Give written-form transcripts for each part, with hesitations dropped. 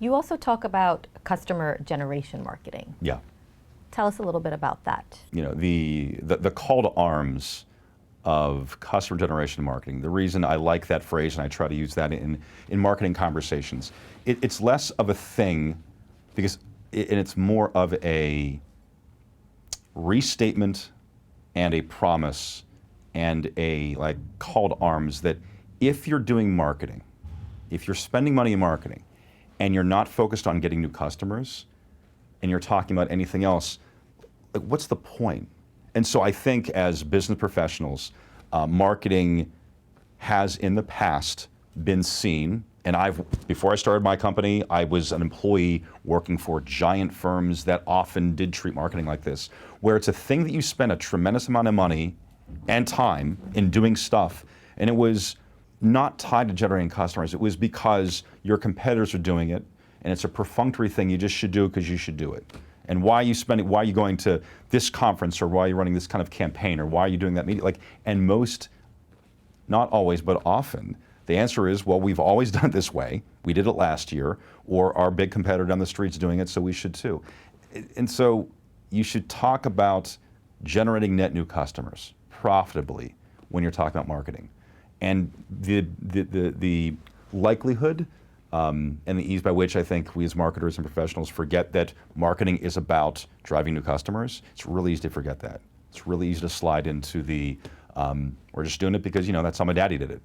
You also talk about customer generation marketing. Yeah. Tell us a little bit about that. You know, the call to arms of customer generation marketing, the reason I like that phrase and I try to use that in marketing conversations, it's less of a thing because and it's more of a restatement and a promise and a call to arms that if you're doing marketing, if you're spending money in marketing and you're not focused on getting new customers and you're talking about anything else, what's the point? And so I think as business professionals, marketing has in the past been seen, and before I started my company, I was an employee working for giant firms that often did treat marketing like this, where it's a thing that you spend a tremendous amount of money and time in doing stuff, and it was not tied to generating customers. It was because your competitors are doing it, and it's a perfunctory thing you just should do because you should do it. And why are you going to this conference, or why are you running this kind of campaign, or why are you doing that meeting? And most, not always, but often, the answer is, well, we've always done it this way. We did it last year, or our big competitor down the street's doing it, so we should too. And so you should talk about generating net new customers profitably when you're talking about marketing. And the likelihood and the ease by which I think we as marketers and professionals forget that marketing is about driving new customers, it's really easy to forget that. It's really easy to slide into we're just doing it because, that's how my daddy did it.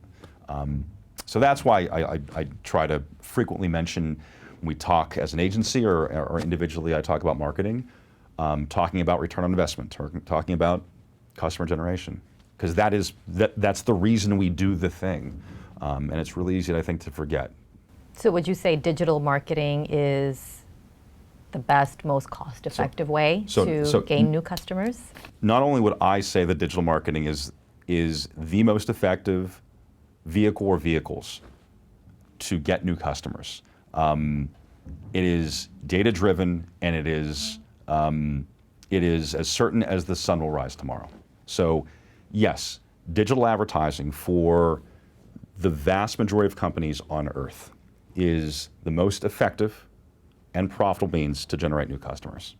So that's why I try to frequently mention when we talk as an agency or individually, I talk about marketing, talking about return on investment, talking about customer generation, because that's the reason we do the thing, and it's really easy, I think, to forget. So would you say digital marketing is the best, most cost-effective way to gain new customers? Not only would I say that digital marketing is the most effective vehicle or vehicles to get new customers. It is data-driven, and it is as certain as the sun will rise tomorrow. So yes, digital advertising for the vast majority of companies on earth is the most effective and profitable means to generate new customers.